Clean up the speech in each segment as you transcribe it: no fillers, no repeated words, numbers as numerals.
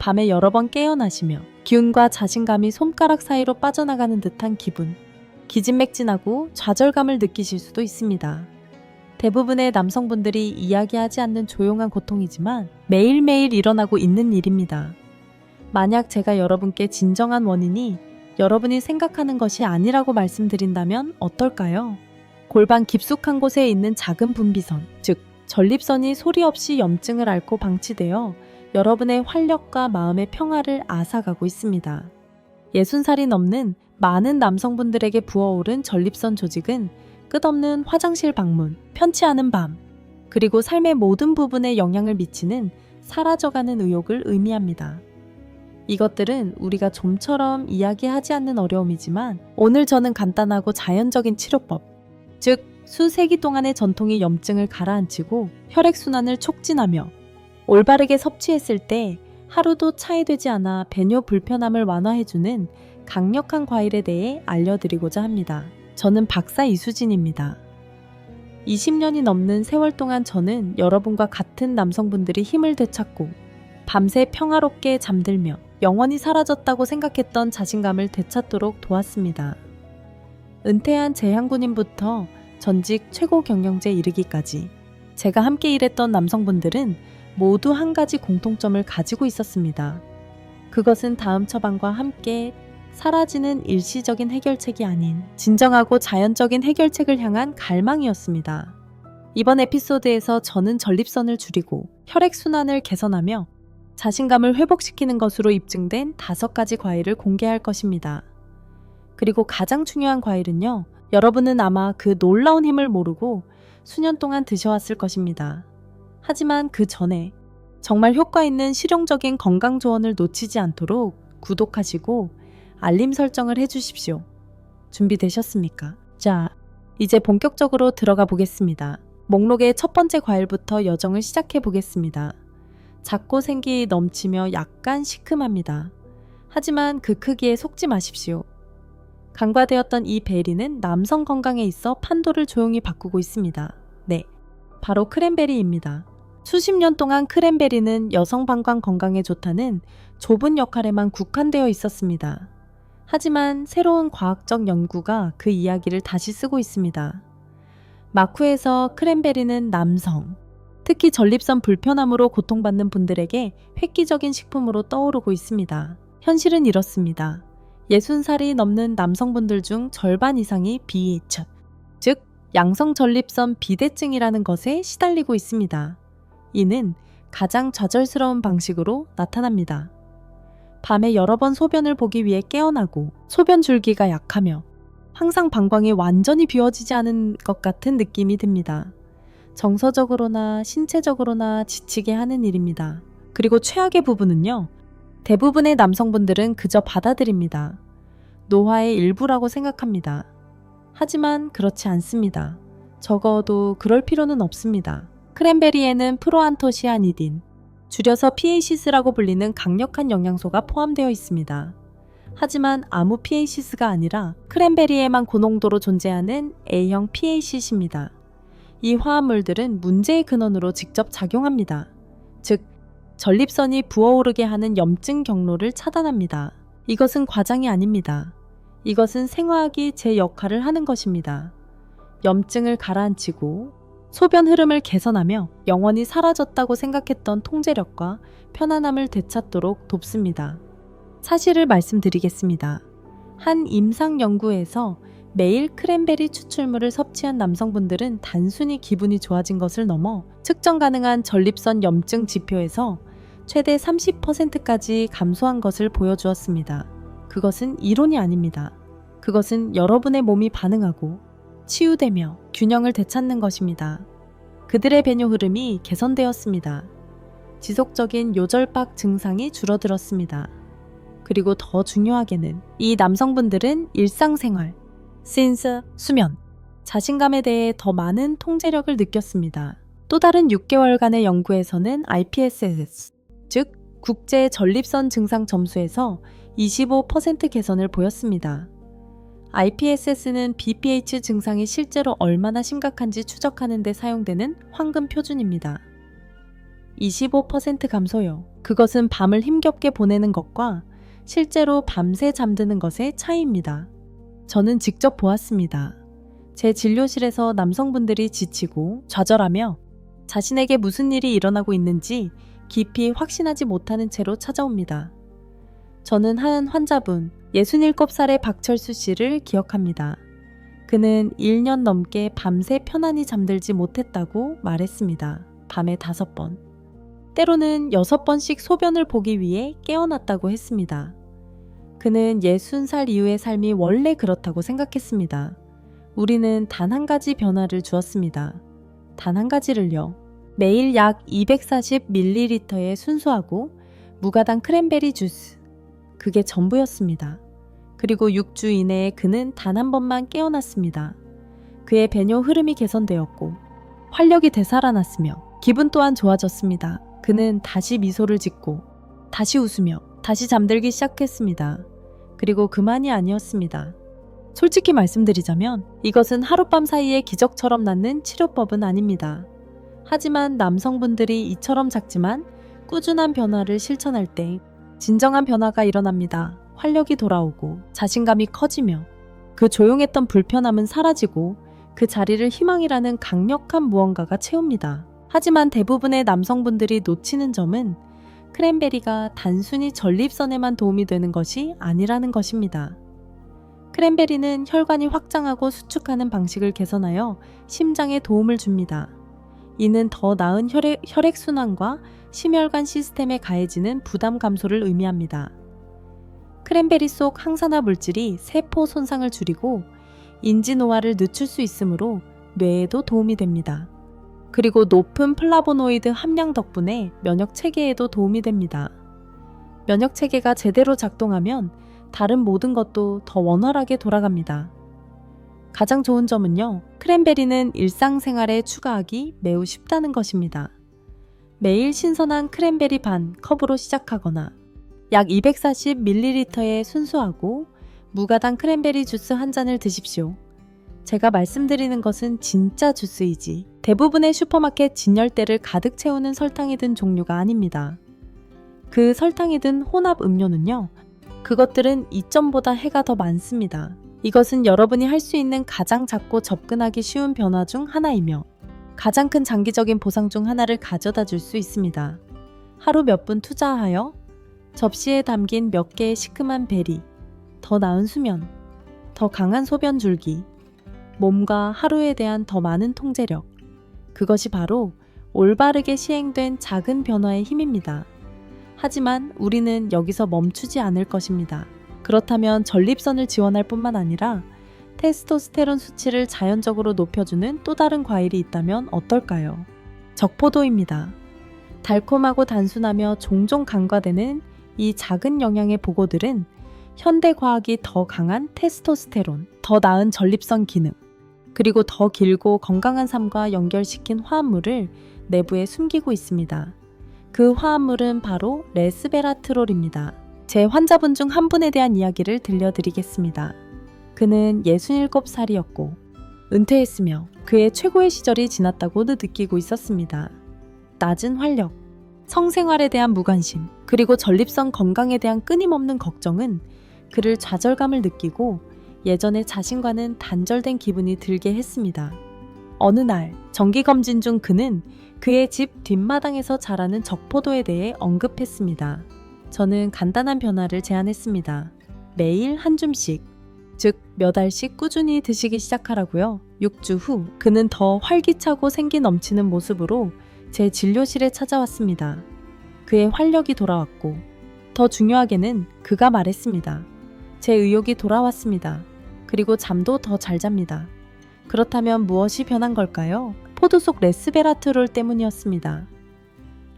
밤에 여러 번 깨어나시며 기운과 자신감이 손가락 사이로 빠져나가는 듯한 기분, 기진맥진하고 좌절감을 느끼실 수도 있습니다. 대부분의 남성분들이 이야기하지 않는 조용한 고통이지만 매일매일 일어나고 있는 일입니다. 만약 제가 여러분께 진정한 원인이 여러분이 생각하는 것이 아니라고 말씀드린다면 어떨까요? 골반 깊숙한 곳에 있는 작은 분비선, 즉 전립선이 소리 없이 염증을 앓고 방치되어 여러분의 활력과 마음의 평화를 앗아가고 있습니다. 60살이 넘는 많은 남성분들에게 부어오른 전립선 조직은 끝없는 화장실 방문, 편치 않은 밤, 그리고 삶의 모든 부분에 영향을 미치는 사라져가는 의욕을 의미합니다. 이것들은 우리가 좀처럼 이야기하지 않는 어려움이지만 오늘 저는 간단하고 자연적인 치료법, 즉 수세기 동안의 전통이 염증을 가라앉히고 혈액순환을 촉진하며 올바르게 섭취했을 때 하루도 차이되지 않아 배뇨 불편함을 완화해주는 강력한 과일에 대해 알려드리고자 합니다. 저는 박사 이수진입니다. 20년이 넘는 세월 동안 저는 여러분과 같은 남성분들이 힘을 되찾고 밤새 평화롭게 잠들며 영원히 사라졌다고 생각했던 자신감을 되찾도록 도왔습니다. 은퇴한 재향군인부터 전직 최고 경영자에 이르기까지 제가 함께 일했던 남성분들은 모두 한 가지 공통점을 가지고 있었습니다. 그것은 다음 처방과 함께 사라지는 일시적인 해결책이 아닌 진정하고 자연적인 해결책을 향한 갈망이었습니다. 이번 에피소드에서 저는 전립선을 줄이고 혈액순환을 개선하며 자신감을 회복시키는 것으로 입증된 5가지 과일을 공개할 것입니다. 그리고 가장 중요한 과일은요, 여러분은 아마 그 놀라운 힘을 모르고 수년 동안 드셔왔을 것입니다. 하지만 그 전에 정말 효과 있는 실용적인 건강 조언을 놓치지 않도록 구독하시고 알림 설정을 해주십시오. 준비되셨습니까? 자, 이제 본격적으로 들어가 보겠습니다. 목록의 첫 번째 과일부터 여정을 시작해 보겠습니다. 작고 생기 넘치며 약간 시큼합니다. 하지만 그 크기에 속지 마십시오. 간과되었던 이 베리는 남성 건강에 있어 판도를 조용히 바꾸고 있습니다. 네, 바로 크랜베리입니다. 수십 년 동안 크랜베리는 여성 방광 건강에 좋다는 좁은 역할에만 국한되어 있었습니다. 하지만 새로운 과학적 연구가 그 이야기를 다시 쓰고 있습니다. 마쿠에서 크랜베리는 남성, 특히 전립선 불편함으로 고통받는 분들에게 획기적인 식품으로 떠오르고 있습니다. 현실은 이렇습니다. 60살이 넘는 남성분들 중 절반 이상이 BH, 즉 양성 전립선 비대증이라는 것에 시달리고 있습니다. 이는 가장 좌절스러운 방식으로 나타납니다. 밤에 여러 번 소변을 보기 위해 깨어나고 소변 줄기가 약하며 항상 방광이 완전히 비워지지 않은 것 같은 느낌이 듭니다. 정서적으로나 신체적으로나 지치게 하는 일입니다. 그리고 최악의 부분은요, 대부분의 남성분들은 그저 받아들입니다. 노화의 일부라고 생각합니다. 하지만 그렇지 않습니다. 적어도 그럴 필요는 없습니다. 크랜베리에는 프로안토시아니딘, 줄여서 PACS라고 불리는 강력한 영양소가 포함되어 있습니다. 하지만 아무 PACS가 아니라 크랜베리에만 고농도로 존재하는 A형 PACC입니다. 이 화합물들은 문제의 근원으로 직접 작용합니다. 즉, 전립선이 부어오르게 하는 염증 경로를 차단합니다. 이것은 과장이 아닙니다. 이것은 생화학이 제 역할을 하는 것입니다. 염증을 가라앉히고 소변 흐름을 개선하며 영원히 사라졌다고 생각했던 통제력과 편안함을 되찾도록 돕습니다. 사실을 말씀드리겠습니다. 한 임상 연구에서 매일 크랜베리 추출물을 섭취한 남성분들은 단순히 기분이 좋아진 것을 넘어 측정 가능한 전립선 염증 지표에서 최대 30%까지 감소한 것을 보여주었습니다. 그것은 이론이 아닙니다. 그것은 여러분의 몸이 반응하고 치유되며 균형을 되찾는 것입니다. 그들의 배뇨 흐름이 개선되었습니다. 지속적인 요절박 증상이 줄어들었습니다. 그리고 더 중요하게는 이 남성분들은 일상생활, 수면, 자신감에 대해 더 많은 통제력을 느꼈습니다. 또 다른 6개월간의 연구에서는 IPSS, 즉 국제 전립선 증상 점수에서 25% 개선을 보였습니다. IPSS는 BPH 증상이 실제로 얼마나 심각한지 추적하는 데 사용되는 황금 표준입니다. 25% 감소요. 그것은 밤을 힘겹게 보내는 것과 실제로 밤새 잠드는 것의 차이입니다. 저는 직접 보았습니다. 제 진료실에서 남성분들이 지치고 좌절하며 자신에게 무슨 일이 일어나고 있는지 깊이 확신하지 못하는 채로 찾아옵니다. 저는 한 환자분 67살의 박철수 씨를 기억합니다. 그는 1년 넘게 밤새 편안히 잠들지 못했다고 말했습니다. 밤에 5번. 때로는 6번씩 소변을 보기 위해 깨어났다고 했습니다. 그는 60살 이후의 삶이 원래 그렇다고 생각했습니다. 우리는 단 한 가지 변화를 주었습니다. 단 한 가지를요. 매일 약 240ml의 순수하고 무가당 크랜베리 주스. 그게 전부였습니다. 그리고 6주 이내에 그는 단 한 번만 깨어났습니다. 그의 배뇨 흐름이 개선되었고 활력이 되살아났으며 기분 또한 좋아졌습니다. 그는 다시 미소를 짓고 다시 웃으며 다시 잠들기 시작했습니다. 그리고 그만이 아니었습니다. 솔직히 말씀드리자면 이것은 하룻밤 사이에 기적처럼 낫는 치료법은 아닙니다. 하지만 남성분들이 이처럼 작지만 꾸준한 변화를 실천할 때 진정한 변화가 일어납니다. 활력이 돌아오고 자신감이 커지며 그 조용했던 불편함은 사라지고 그 자리를 희망이라는 강력한 무언가가 채웁니다. 하지만 대부분의 남성분들이 놓치는 점은 크랜베리가 단순히 전립선에만 도움이 되는 것이 아니라는 것입니다. 크랜베리는 혈관이 확장하고 수축하는 방식을 개선하여 심장에 도움을 줍니다. 이는 더 나은 혈액순환과 심혈관 시스템에 가해지는 부담 감소를 의미합니다. 크랜베리 속 항산화 물질이 세포 손상을 줄이고 인지 노화를 늦출 수 있으므로 뇌에도 도움이 됩니다. 그리고 높은 플라보노이드 함량 덕분에 면역 체계에도 도움이 됩니다. 면역 체계가 제대로 작동하면 다른 모든 것도 더 원활하게 돌아갑니다. 가장 좋은 점은요, 크랜베리는 일상생활에 추가하기 매우 쉽다는 것입니다. 매일 신선한 크랜베리 반 컵으로 시작하거나 약 240ml의 순수하고 무가당 크랜베리 주스 한 잔을 드십시오. 제가 말씀드리는 것은 진짜 주스이지 대부분의 슈퍼마켓 진열대를 가득 채우는 설탕이 든 종류가 아닙니다. 그 설탕이 든 혼합 음료는요, 그것들은 이점보다 해가 더 많습니다. 이것은 여러분이 할 수 있는 가장 작고 접근하기 쉬운 변화 중 하나이며 가장 큰 장기적인 보상 중 하나를 가져다 줄 수 있습니다. 하루 몇 분 투자하여 접시에 담긴 몇 개의 시큼한 베리, 더 나은 수면, 더 강한 소변 줄기, 몸과 하루에 대한 더 많은 통제력. 그것이 바로 올바르게 시행된 작은 변화의 힘입니다. 하지만 우리는 여기서 멈추지 않을 것입니다. 그렇다면 전립선을 지원할 뿐만 아니라 테스토스테론 수치를 자연적으로 높여주는 또 다른 과일이 있다면 어떨까요? 적포도입니다. 달콤하고 단순하며 종종 간과되는 이 작은 영양의 보고들은 현대 과학이 더 강한 테스토스테론, 더 나은 전립선 기능, 그리고 더 길고 건강한 삶과 연결시킨 화합물을 내부에 숨기고 있습니다. 그 화합물은 바로 레스베라트롤입니다. 제 환자분 중 한 분에 대한 이야기를 들려드리겠습니다. 그는 67살이었고 은퇴했으며 그의 최고의 시절이 지났다고도 느끼고 있었습니다. 낮은 활력, 성생활에 대한 무관심, 그리고 전립선 건강에 대한 끊임없는 걱정은 그를 좌절감을 느끼고 예전의 자신과는 단절된 기분이 들게 했습니다. 어느 날 정기검진 중 그는 그의 집 뒷마당에서 자라는 적포도에 대해 언급했습니다. 저는 간단한 변화를 제안했습니다. 매일 한 줌씩, 즉 몇 알씩 꾸준히 드시기 시작하라고요. 6주 후 그는 더 활기차고 생기 넘치는 모습으로 제 진료실에 찾아왔습니다. 그의 활력이 돌아왔고 더 중요하게는 그가 말했습니다. 제 의욕이 돌아왔습니다. 그리고 잠도 더 잘 잡니다. 그렇다면 무엇이 변한 걸까요? 포도 속 레스베라트롤 때문이었습니다.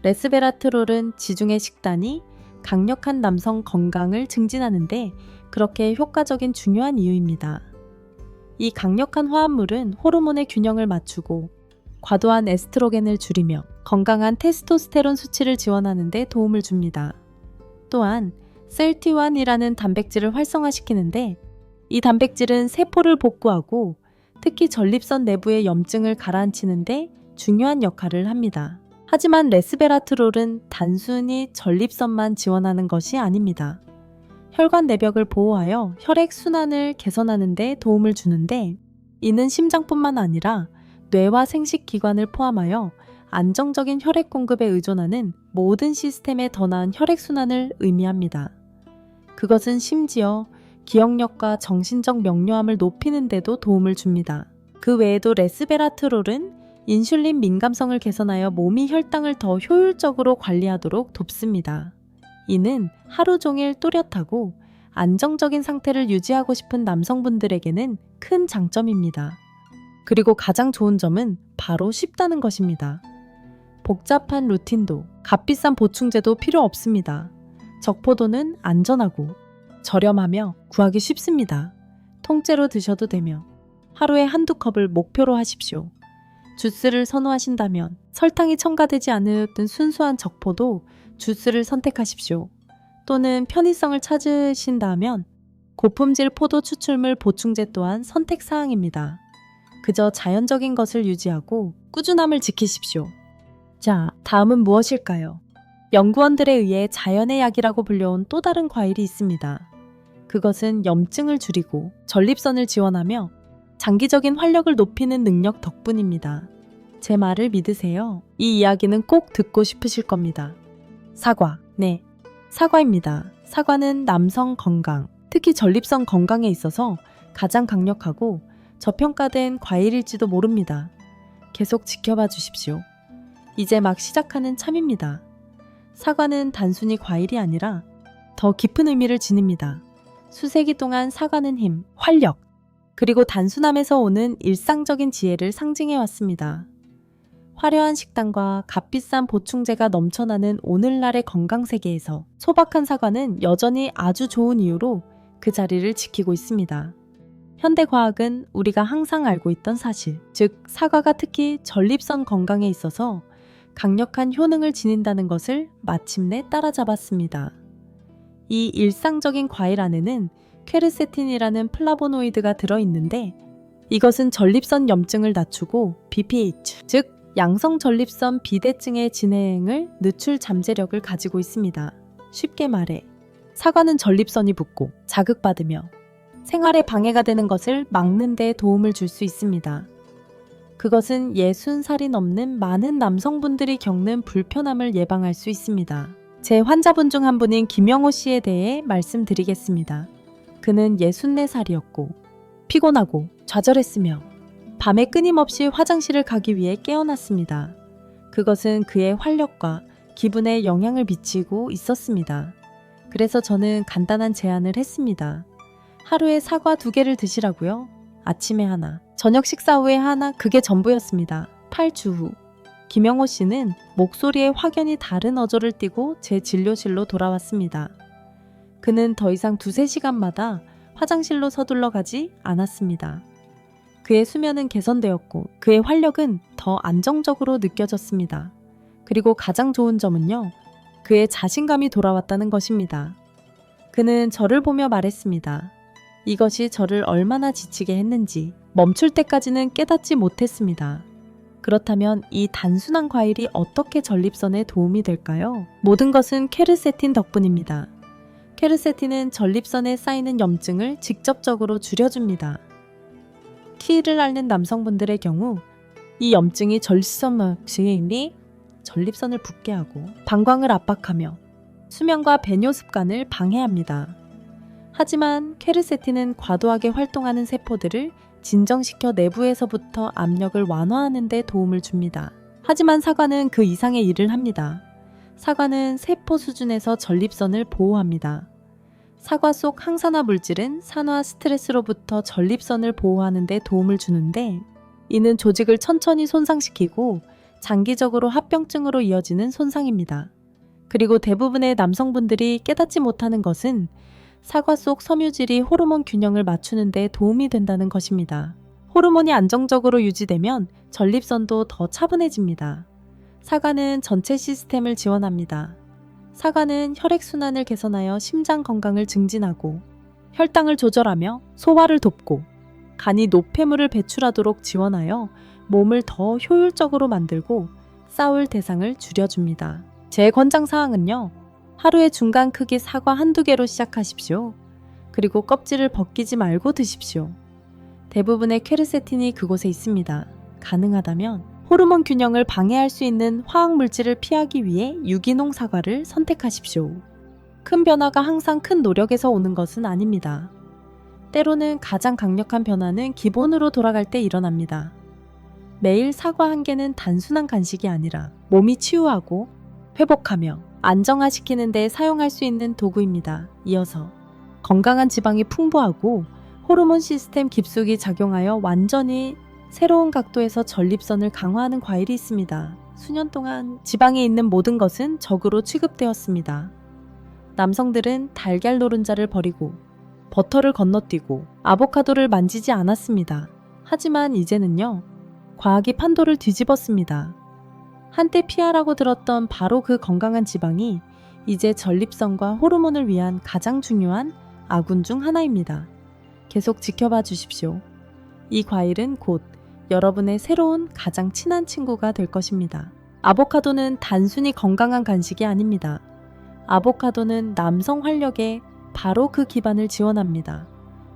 레스베라트롤은 지중해 식단이 강력한 남성 건강을 증진하는데 그렇게 효과적인 중요한 이유입니다. 이 강력한 화합물은 호르몬의 균형을 맞추고 과도한 에스트로겐을 줄이며 건강한 테스토스테론 수치를 지원하는 데 도움을 줍니다. 또한 셀T1이라는 단백질을 활성화시키는데 이 단백질은 세포를 복구하고 특히 전립선 내부의 염증을 가라앉히는 데 중요한 역할을 합니다. 하지만 레스베라트롤은 단순히 전립선만 지원하는 것이 아닙니다. 혈관 내벽을 보호하여 혈액 순환을 개선하는 데 도움을 주는데, 이는 심장뿐만 아니라 뇌와 생식기관을 포함하여 안정적인 혈액 공급에 의존하는 모든 시스템에 더 나은 혈액 순환을 의미합니다. 그것은 심지어 기억력과 정신적 명료함을 높이는 데도 도움을 줍니다. 그 외에도 레스베라트롤은 인슐린 민감성을 개선하여 몸이 혈당을 더 효율적으로 관리하도록 돕습니다. 이는 하루 종일 또렷하고 안정적인 상태를 유지하고 싶은 남성분들에게는 큰 장점입니다. 그리고 가장 좋은 점은 바로 쉽다는 것입니다. 복잡한 루틴도 값비싼 보충제도 필요 없습니다. 적포도는 안전하고 저렴하며 구하기 쉽습니다. 통째로 드셔도 되며 하루에 한두 컵을 목표로 하십시오. 주스를 선호하신다면 설탕이 첨가되지 않은 순수한 적포도 주스를 선택하십시오. 또는 편의성을 찾으신다면 고품질 포도 추출물 보충제 또한 선택사항입니다. 그저 자연적인 것을 유지하고 꾸준함을 지키십시오. 자, 다음은 무엇일까요? 연구원들에 의해 자연의 약이라고 불려온 또 다른 과일이 있습니다. 그것은 염증을 줄이고 전립선을 지원하며 장기적인 활력을 높이는 능력 덕분입니다. 제 말을 믿으세요. 이 이야기는 꼭 듣고 싶으실 겁니다. 사과. 네, 사과입니다. 사과는 남성 건강, 특히 전립선 건강에 있어서 가장 강력하고 저평가된 과일일지도 모릅니다. 계속 지켜봐 주십시오. 이제 막 시작하는 참입니다. 사과는 단순히 과일이 아니라 더 깊은 의미를 지닙니다. 수세기 동안 사과는 힘, 활력, 그리고 단순함에서 오는 일상적인 지혜를 상징해 왔습니다. 화려한 식단과 값비싼 보충제가 넘쳐나는 오늘날의 건강 세계에서 소박한 사과는 여전히 아주 좋은 이유로 그 자리를 지키고 있습니다. 현대과학은 우리가 항상 알고 있던 사실, 즉 사과가 특히 전립선 건강에 있어서 강력한 효능을 지닌다는 것을 마침내 따라잡았습니다. 이 일상적인 과일 안에는 퀘르세틴이라는 플라보노이드가 들어있는데, 이것은 전립선 염증을 낮추고 BPH, 즉 양성 전립선 비대증의 진행을 늦출 잠재력을 가지고 있습니다. 쉽게 말해 사과는 전립선이 붓고 자극받으며 생활에 방해가 되는 것을 막는 데 도움을 줄 수 있습니다. 그것은 60살이 넘는 많은 남성분들이 겪는 불편함을 예방할 수 있습니다. 제 환자분 중 한 분인 김영호 씨에 대해 말씀드리겠습니다. 그는 64살이었고 피곤하고 좌절했으며 밤에 끊임없이 화장실을 가기 위해 깨어났습니다. 그것은 그의 활력과 기분에 영향을 미치고 있었습니다. 그래서 저는 간단한 제안을 했습니다. 하루에 사과 2개를 드시라고요? 아침에 하나, 저녁 식사 후에 하나, 그게 전부였습니다. 8주 후 김영호 씨는 목소리에 확연히 다른 어조를 띠고 제 진료실로 돌아왔습니다. 그는 더 이상 2-3시간마다 화장실로 서둘러 가지 않았습니다. 그의 수면은 개선되었고 그의 활력은 더 안정적으로 느껴졌습니다. 그리고 가장 좋은 점은요, 그의 자신감이 돌아왔다는 것입니다. 그는 저를 보며 말했습니다. 이것이 저를 얼마나 지치게 했는지 멈출 때까지는 깨닫지 못했습니다. 그렇다면 이 단순한 과일이 어떻게 전립선에 도움이 될까요? 모든 것은 퀘르세틴 덕분입니다. 퀘르세틴은 전립선에 쌓이는 염증을 직접적으로 줄여줍니다. 키를 앓는 남성분들의 경우 이 염증이 전립선을 붓게 하고 방광을 압박하며 수면과 배뇨 습관을 방해합니다. 하지만 퀘르세틴은 과도하게 활동하는 세포들을 진정시켜 내부에서부터 압력을 완화하는 데 도움을 줍니다. 하지만 사과는 그 이상의 일을 합니다. 사과는 세포 수준에서 전립선을 보호합니다. 사과 속 항산화 물질은 산화 스트레스로부터 전립선을 보호하는 데 도움을 주는데, 이는 조직을 천천히 손상시키고 장기적으로 합병증으로 이어지는 손상입니다. 그리고 대부분의 남성분들이 깨닫지 못하는 것은 사과 속 섬유질이 호르몬 균형을 맞추는 데 도움이 된다는 것입니다. 호르몬이 안정적으로 유지되면 전립선도 더 차분해집니다. 사과는 전체 시스템을 지원합니다. 사과는 혈액순환을 개선하여 심장 건강을 증진하고 혈당을 조절하며 소화를 돕고 간이 노폐물을 배출하도록 지원하여 몸을 더 효율적으로 만들고 싸울 대상을 줄여줍니다. 제 권장사항은요. 하루에 중간 크기 사과 한두 개로 시작하십시오. 그리고 껍질을 벗기지 말고 드십시오. 대부분의 퀘르세틴이 그곳에 있습니다. 가능하다면 호르몬 균형을 방해할 수 있는 화학 물질을 피하기 위해 유기농 사과를 선택하십시오. 큰 변화가 항상 큰 노력에서 오는 것은 아닙니다. 때로는 가장 강력한 변화는 기본으로 돌아갈 때 일어납니다. 매일 사과 한 개는 단순한 간식이 아니라 몸이 치유하고 회복하며 안정화시키는 데 사용할 수 있는 도구입니다. 이어서 건강한 지방이 풍부하고 호르몬 시스템 깊숙이 작용하여 완전히 새로운 각도에서 전립선을 강화하는 과일이 있습니다. 수년 동안 지방에 있는 모든 것은 적으로 취급되었습니다. 남성들은 달걀 노른자를 버리고 버터를 건너뛰고 아보카도를 만지지 않았습니다. 하지만 이제는요. 과학이 판도를 뒤집었습니다. 한때 피하라고 들었던 바로 그 건강한 지방이 이제 전립선과 호르몬을 위한 가장 중요한 아군 중 하나입니다. 계속 지켜봐 주십시오. 이 과일은 곧 여러분의 새로운 가장 친한 친구가 될 것입니다. 아보카도는 단순히 건강한 간식이 아닙니다. 아보카도는 남성 활력의 바로 그 기반을 지원합니다.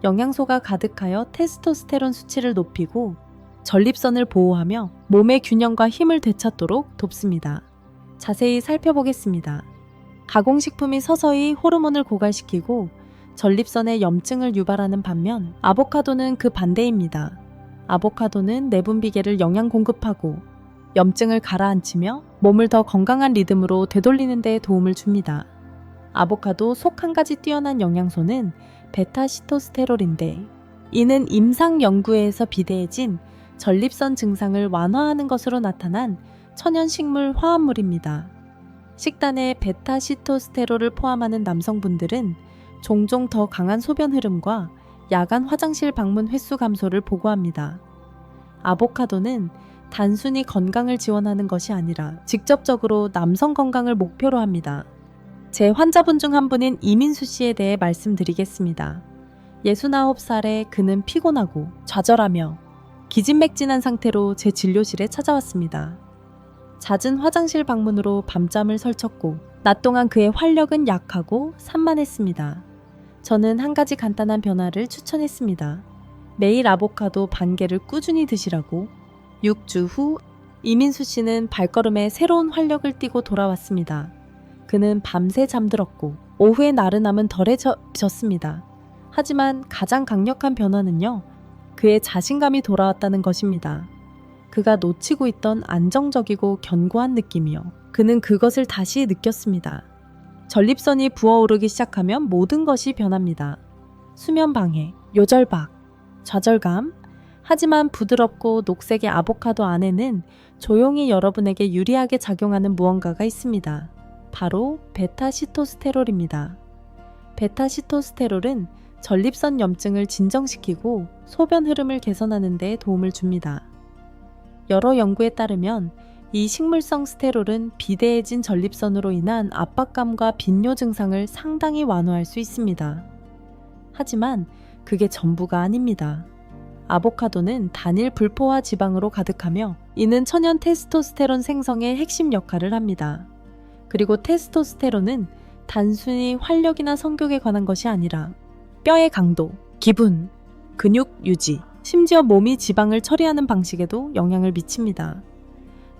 영양소가 가득하여 테스토스테론 수치를 높이고 전립선을 보호하며 몸의 균형과 힘을 되찾도록 돕습니다. 자세히 살펴보겠습니다. 가공식품이 서서히 호르몬을 고갈시키고 전립선의 염증을 유발하는 반면 아보카도는 그 반대입니다. 아보카도는 내분비계를 영양 공급하고 염증을 가라앉히며 몸을 더 건강한 리듬으로 되돌리는 데 도움을 줍니다. 아보카도 속 한 가지 뛰어난 영양소는 베타시토스테롤인데 이는 임상 연구에서 비대해진 전립선 증상을 완화하는 것으로 나타난 천연 식물 화합물입니다. 식단에 베타시토스테롤을 포함하는 남성분들은 종종 더 강한 소변 흐름과 야간 화장실 방문 횟수 감소를 보고합니다. 아보카도는 단순히 건강을 지원하는 것이 아니라 직접적으로 남성 건강을 목표로 합니다. 제 환자분 중 한 분인 이민수 씨에 대해 말씀드리겠습니다. 69살에 그는 피곤하고 좌절하며 기진맥진한 상태로 제 진료실에 찾아왔습니다. 잦은 화장실 방문으로 밤잠을 설쳤고 낮 동안 그의 활력은 약하고 산만했습니다. 저는 한 가지 간단한 변화를 추천했습니다. 매일 아보카도 반 개를 꾸준히 드시라고. 6주 후 이민수 씨는 발걸음에 새로운 활력을 띠고 돌아왔습니다. 그는 밤새 잠들었고 오후에 나른함은 덜해졌습니다. 하지만 가장 강력한 변화는요. 그의 자신감이 돌아왔다는 것입니다. 그가 놓치고 있던 안정적이고 견고한 느낌이요. 그는 그것을 다시 느꼈습니다. 전립선이 부어오르기 시작하면 모든 것이 변합니다. 수면 방해, 요절박, 좌절감. 하지만 부드럽고 녹색의 아보카도 안에는 조용히 여러분에게 유리하게 작용하는 무언가가 있습니다. 바로 베타시토스테롤입니다. 베타시토스테롤은 전립선 염증을 진정시키고 소변 흐름을 개선하는 데 도움을 줍니다. 여러 연구에 따르면 이 식물성 스테롤은 비대해진 전립선으로 인한 압박감과 빈뇨 증상을 상당히 완화할 수 있습니다. 하지만 그게 전부가 아닙니다. 아보카도는 단일 불포화 지방으로 가득하며 이는 천연 테스토스테론 생성의 핵심 역할을 합니다. 그리고 테스토스테론은 단순히 활력이나 성욕에 관한 것이 아니라 뼈의 강도, 기분, 근육 유지, 심지어 몸이 지방을 처리하는 방식에도 영향을 미칩니다.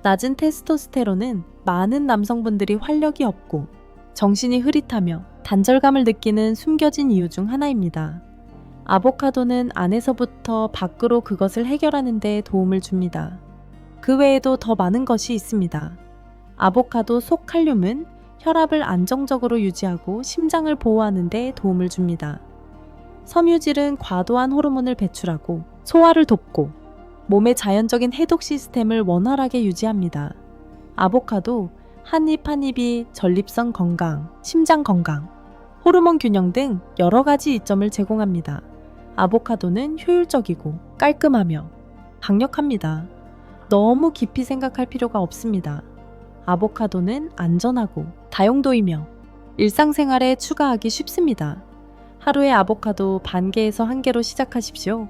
낮은 테스토스테론은 많은 남성분들이 활력이 없고 정신이 흐릿하며 단절감을 느끼는 숨겨진 이유 중 하나입니다. 아보카도는 안에서부터 밖으로 그것을 해결하는 데 도움을 줍니다. 그 외에도 더 많은 것이 있습니다. 아보카도 속 칼륨은 혈압을 안정적으로 유지하고 심장을 보호하는 데 도움을 줍니다. 섬유질은 과도한 호르몬을 배출하고 소화를 돕고 몸의 자연적인 해독 시스템을 원활하게 유지합니다. 아보카도 한 입 한 입이 전립선 건강, 심장 건강, 호르몬 균형 등 여러 가지 이점을 제공합니다. 아보카도는 효율적이고 깔끔하며 강력합니다. 너무 깊이 생각할 필요가 없습니다. 아보카도는 안전하고 다용도이며 일상생활에 추가하기 쉽습니다. 하루에 아보카도 반 개에서 한 개로 시작하십시오.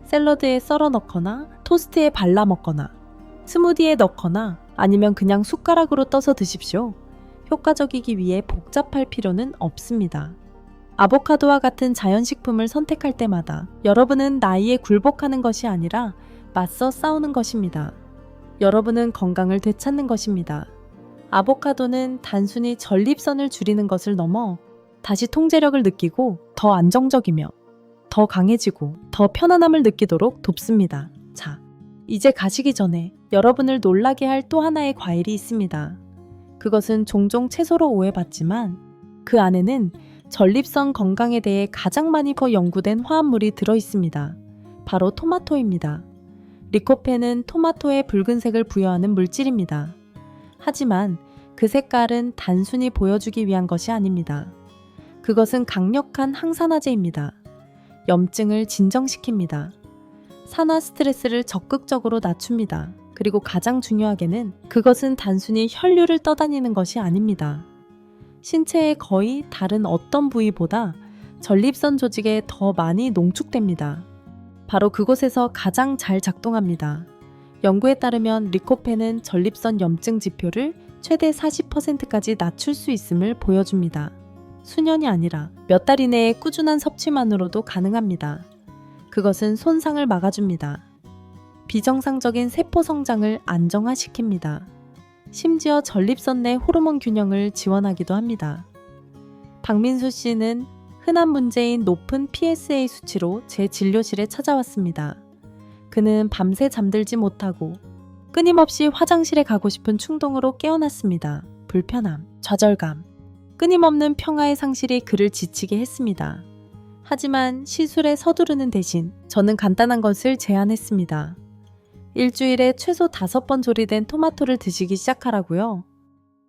샐러드에 썰어 넣거나 토스트에 발라 먹거나 스무디에 넣거나 아니면 그냥 숟가락으로 떠서 드십시오. 효과적이기 위해 복잡할 필요는 없습니다. 아보카도와 같은 자연식품을 선택할 때마다 여러분은 나이에 굴복하는 것이 아니라 맞서 싸우는 것입니다. 여러분은 건강을 되찾는 것입니다. 아보카도는 단순히 전립선을 줄이는 것을 넘어 다시 통제력을 느끼고 더 안정적이며 더 강해지고 더 편안함을 느끼도록 돕습니다. 자, 이제 가시기 전에 여러분을 놀라게 할 또 하나의 과일이 있습니다. 그것은 종종 채소로 오해받지만 그 안에는 전립선 건강에 대해 가장 많이 연구된 화합물이 들어있습니다. 바로 토마토입니다. 리코펜은 토마토의 붉은색을 부여하는 물질입니다. 하지만 그 색깔은 단순히 보여주기 위한 것이 아닙니다. 그것은 강력한 항산화제입니다. 염증을 진정시킵니다. 산화 스트레스를 적극적으로 낮춥니다. 그리고 가장 중요하게는 그것은 단순히 혈류를 떠다니는 것이 아닙니다. 신체의 거의 다른 어떤 부위보다 전립선 조직에 더 많이 농축됩니다. 바로 그곳에서 가장 잘 작동합니다. 연구에 따르면 리코펜은 전립선 염증 지표를 최대 40%까지 낮출 수 있음을 보여줍니다. 수년이 아니라 몇 달 이내의 꾸준한 섭취만으로도 가능합니다. 그것은 손상을 막아줍니다. 비정상적인 세포 성장을 안정화시킵니다. 심지어 전립선 내 호르몬 균형을 지원하기도 합니다. 박민수 씨는 흔한 문제인 높은 PSA 수치로 제 진료실에 찾아왔습니다. 그는 밤새 잠들지 못하고 끊임없이 화장실에 가고 싶은 충동으로 깨어났습니다. 불편함, 좌절감, 끊임없는 평화의 상실이 그를 지치게 했습니다. 하지만 시술에 서두르는 대신 저는 간단한 것을 제안했습니다. 일주일에 최소 5번 조리된 토마토를 드시기 시작하라고요.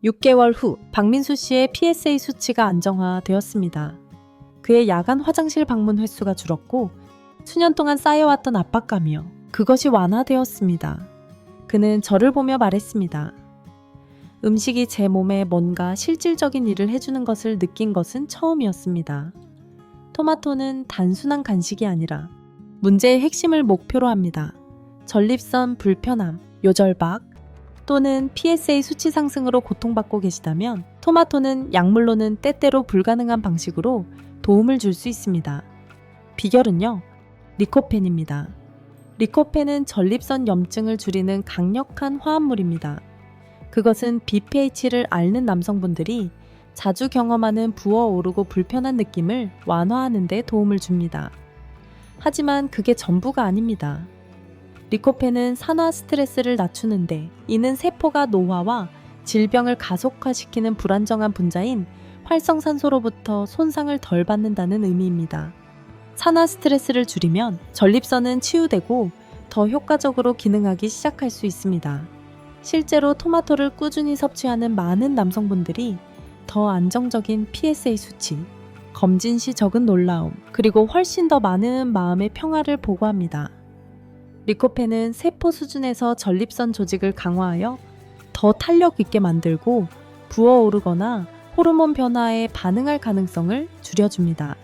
6개월 후 박민수 씨의 PSA 수치가 안정화되었습니다. 그의 야간 화장실 방문 횟수가 줄었고 수년 동안 쌓여왔던 압박감이요. 그것이 완화되었습니다. 그는 저를 보며 말했습니다. 음식이 제 몸에 뭔가 실질적인 일을 해주는 것을 느낀 것은 처음이었습니다. 토마토는 단순한 간식이 아니라 문제의 핵심을 목표로 합니다. 전립선 불편함, 요절박 또는 PSA 수치 상승으로 고통받고 계시다면 토마토는 약물로는 때때로 불가능한 방식으로 도움을 줄 수 있습니다. 비결은요, 리코펜입니다. 리코펜은 전립선 염증을 줄이는 강력한 화합물입니다. 그것은 BPH를 앓는 남성분들이 자주 경험하는 부어오르고 불편한 느낌을 완화하는 데 도움을 줍니다. 하지만 그게 전부가 아닙니다. 리코펜은 산화 스트레스를 낮추는데 이는 세포가 노화와 질병을 가속화시키는 불안정한 분자인 활성산소로부터 손상을 덜 받는다는 의미입니다. 산화 스트레스를 줄이면 전립선은 치유되고 더 효과적으로 기능하기 시작할 수 있습니다. 실제로 토마토를 꾸준히 섭취하는 많은 남성분들이 더 안정적인 PSA 수치, 검진 시 적은 놀라움, 그리고 훨씬 더 많은 마음의 평화를 보고합니다. 리코펜은 세포 수준에서 전립선 조직을 강화하여 더 탄력 있게 만들고 부어오르거나 호르몬 변화에 반응할 가능성을 줄여줍니다.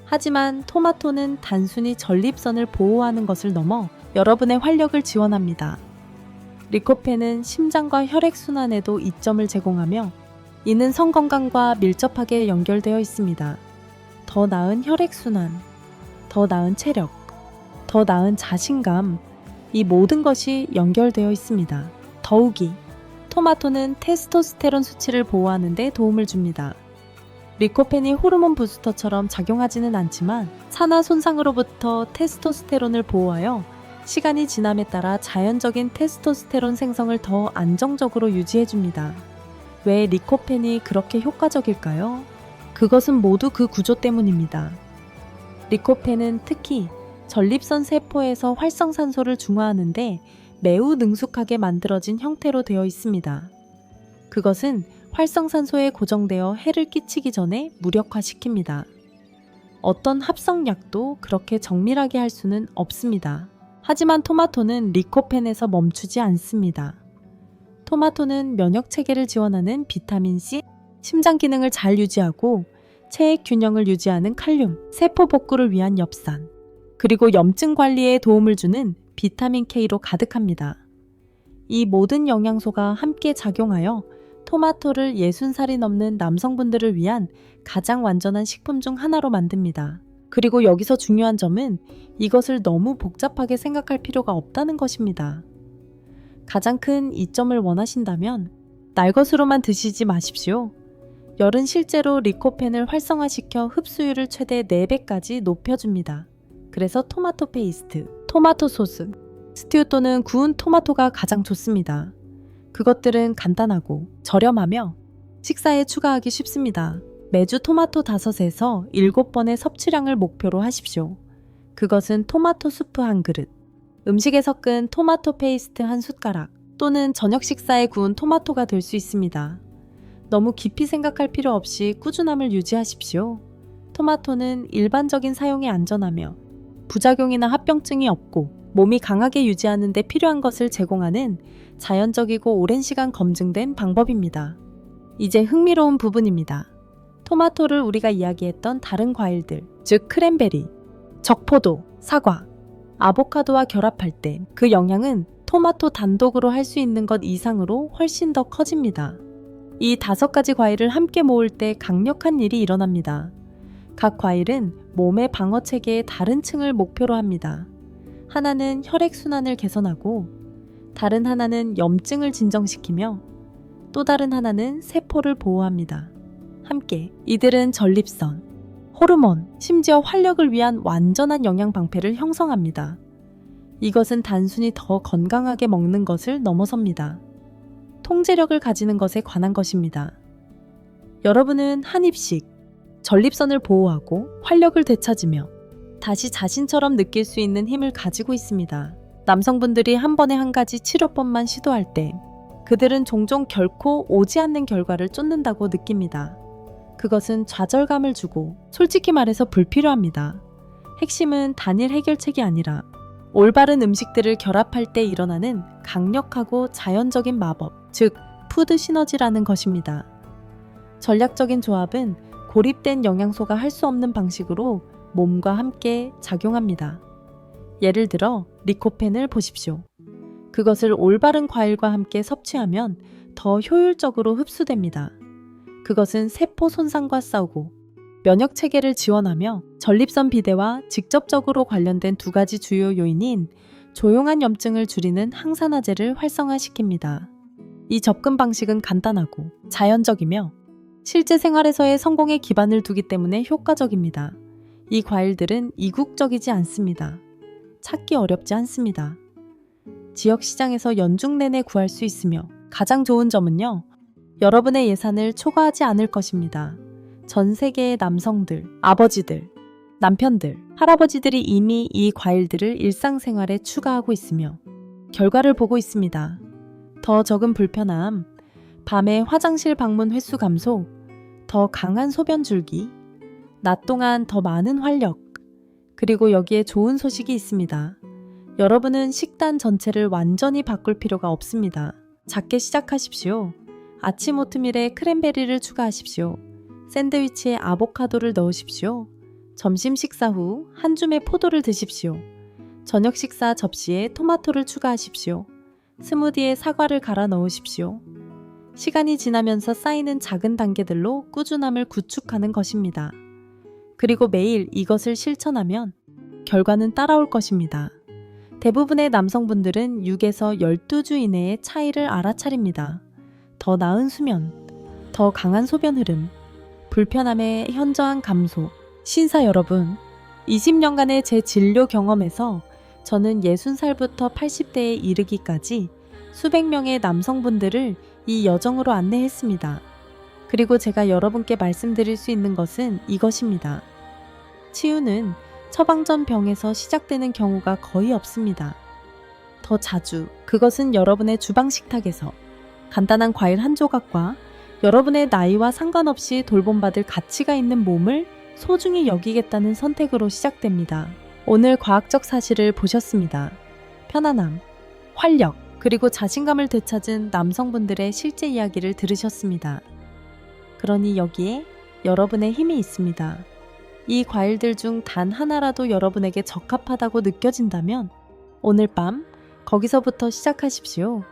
하지만 토마토는 단순히 전립선을 보호하는 것을 넘어 여러분의 활력을 지원합니다. 리코펜은 심장과 혈액순환에도 이점을 제공하며 이는 성건강과 밀접하게 연결되어 있습니다. 더 나은 혈액순환, 더 나은 체력, 더 나은 자신감, 이 모든 것이 연결되어 있습니다. 더욱이 토마토는 테스토스테론 수치를 보호하는 데 도움을 줍니다. 리코펜이 호르몬 부스터처럼 작용하지는 않지만 산화 손상으로부터 테스토스테론을 보호하여 시간이 지남에 따라 자연적인 테스토스테론 생성을 더 안정적으로 유지해줍니다. 왜 리코펜이 그렇게 효과적일까요? 그것은 모두 그 구조 때문입니다. 리코펜은 특히 전립선 세포에서 활성산소를 중화하는데 매우 능숙하게 만들어진 형태로 되어 있습니다. 그것은 활성산소에 고정되어 해를 끼치기 전에 무력화시킵니다. 어떤 합성약도 그렇게 정밀하게 할 수는 없습니다. 하지만 토마토는 리코펜에서 멈추지 않습니다. 토마토는 면역 체계를 지원하는 비타민C, 심장 기능을 잘 유지하고 체액 균형을 유지하는 칼륨, 세포 복구를 위한 엽산, 그리고 염증 관리에 도움을 주는 비타민 K로 가득합니다. 이 모든 영양소가 함께 작용하여 토마토를 60살이 넘는 남성분들을 위한 가장 완전한 식품 중 하나로 만듭니다. 그리고 여기서 중요한 점은 이것을 너무 복잡하게 생각할 필요가 없다는 것입니다. 가장 큰 이점을 원하신다면 날것으로만 드시지 마십시오. 열은 실제로 리코펜을 활성화시켜 흡수율을 최대 4배까지 높여줍니다. 그래서 토마토 페이스트, 토마토 소스, 스튜 또는 구운 토마토가 가장 좋습니다. 그것들은 간단하고 저렴하며 식사에 추가하기 쉽습니다. 매주 토마토 5에서 7번의 섭취량을 목표로 하십시오. 그것은 토마토 수프 한 그릇, 음식에 섞은 토마토 페이스트 한 숟가락 또는 저녁 식사에 구운 토마토가 될 수 있습니다. 너무 깊이 생각할 필요 없이 꾸준함을 유지하십시오. 토마토는 일반적인 사용에 안전하며 부작용이나 합병증이 없고 몸이 강하게 유지하는 데 필요한 것을 제공하는 자연적이고 오랜 시간 검증된 방법입니다. 이제 흥미로운 부분입니다. 토마토를 우리가 이야기했던 다른 과일들, 즉 크랜베리, 적포도, 사과, 아보카도와 결합할 때 그 영향은 토마토 단독으로 할 수 있는 것 이상으로 훨씬 더 커집니다. 이 5가지 과일을 함께 모을 때 강력한 일이 일어납니다. 각 과일은 몸의 방어 체계의 다른 층을 목표로 합니다. 하나는 혈액순환을 개선하고 다른 하나는 염증을 진정시키며 또 다른 하나는 세포를 보호합니다. 함께 이들은 전립선, 호르몬, 심지어 활력을 위한 완전한 영양 방패를 형성합니다. 이것은 단순히 더 건강하게 먹는 것을 넘어섭니다. 통제력을 가지는 것에 관한 것입니다. 여러분은 한 입씩 전립선을 보호하고 활력을 되찾으며 다시 자신처럼 느낄 수 있는 힘을 가지고 있습니다. 남성분들이 한 번에 한 가지 치료법만 시도할 때 그들은 종종 결코 오지 않는 결과를 쫓는다고 느낍니다. 그것은 좌절감을 주고 솔직히 말해서 불필요합니다. 핵심은 단일 해결책이 아니라 올바른 음식들을 결합할 때 일어나는 강력하고 자연적인 마법, 즉 푸드 시너지라는 것입니다. 전략적인 조합은 고립된 영양소가 할 수 없는 방식으로 몸과 함께 작용합니다. 예를 들어 리코펜을 보십시오. 그것을 올바른 과일과 함께 섭취하면 더 효율적으로 흡수됩니다. 그것은 세포 손상과 싸우고 면역 체계를 지원하며 전립선 비대와 직접적으로 관련된 2가지 주요 요인인 조용한 염증을 줄이는 항산화제를 활성화시킵니다. 이 접근 방식은 간단하고 자연적이며 실제 생활에서의 성공에 기반을 두기 때문에 효과적입니다. 이 과일들은 이국적이지 않습니다. 찾기 어렵지 않습니다. 지역 시장에서 연중 내내 구할 수 있으며 가장 좋은 점은요, 여러분의 예산을 초과하지 않을 것입니다. 전 세계의 남성들, 아버지들, 남편들, 할아버지들이 이미 이 과일들을 일상생활에 추가하고 있으며 결과를 보고 있습니다. 더 적은 불편함, 밤에 화장실 방문 횟수 감소, 더 강한 소변 줄기, 낮 동안 더 많은 활력, 그리고 여기에 좋은 소식이 있습니다. 여러분은 식단 전체를 완전히 바꿀 필요가 없습니다. 작게 시작하십시오. 아침 오트밀에 크랜베리를 추가하십시오. 샌드위치에 아보카도를 넣으십시오. 점심 식사 후 한 줌의 포도를 드십시오. 저녁 식사 접시에 토마토를 추가하십시오. 스무디에 사과를 갈아 넣으십시오. 시간이 지나면서 쌓이는 작은 단계들로 꾸준함을 구축하는 것입니다. 그리고 매일 이것을 실천하면 결과는 따라올 것입니다. 대부분의 남성분들은 6에서 12주 이내에 차이를 알아차립니다. 더 나은 수면, 더 강한 소변 흐름, 불편함의 현저한 감소. 신사 여러분, 20년간의 제 진료 경험에서 저는 60살부터 80대에 이르기까지 수백 명의 남성분들을 이 여정으로 안내했습니다. 그리고 제가 여러분께 말씀드릴 수 있는 것은 이것입니다. 치유는 처방전 병에서 시작되는 경우가 거의 없습니다. 더 자주 그것은 여러분의 주방 식탁에서 간단한 과일 한 조각과 여러분의 나이와 상관없이 돌봄받을 가치가 있는 몸을 소중히 여기겠다는 선택으로 시작됩니다. 오늘 과학적 사실을 보셨습니다. 편안함, 활력, 그리고 자신감을 되찾은 남성분들의 실제 이야기를 들으셨습니다. 그러니 여기에 여러분의 힘이 있습니다. 이 과일들 중 단 하나라도 여러분에게 적합하다고 느껴진다면 오늘 밤 거기서부터 시작하십시오.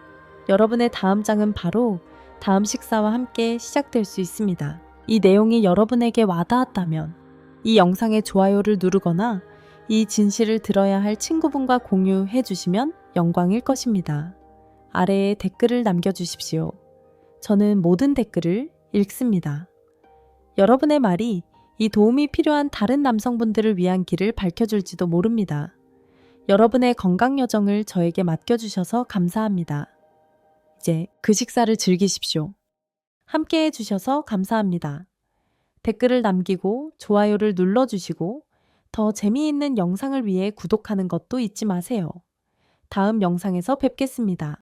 여러분의 다음 장은 바로 다음 식사와 함께 시작될 수 있습니다. 이 내용이 여러분에게 와닿았다면 이 영상의 좋아요를 누르거나 이 진실을 들어야 할 친구분과 공유해 주시면 영광일 것입니다. 아래에 댓글을 남겨주십시오. 저는 모든 댓글을 읽습니다. 여러분의 말이 이 도움이 필요한 다른 남성분들을 위한 길을 밝혀줄지도 모릅니다. 여러분의 건강 여정을 저에게 맡겨주셔서 감사합니다. 이제 그 식사를 즐기십시오. 함께 해주셔서 감사합니다. 댓글을 남기고 좋아요를 눌러주시고 더 재미있는 영상을 위해 구독하는 것도 잊지 마세요. 다음 영상에서 뵙겠습니다.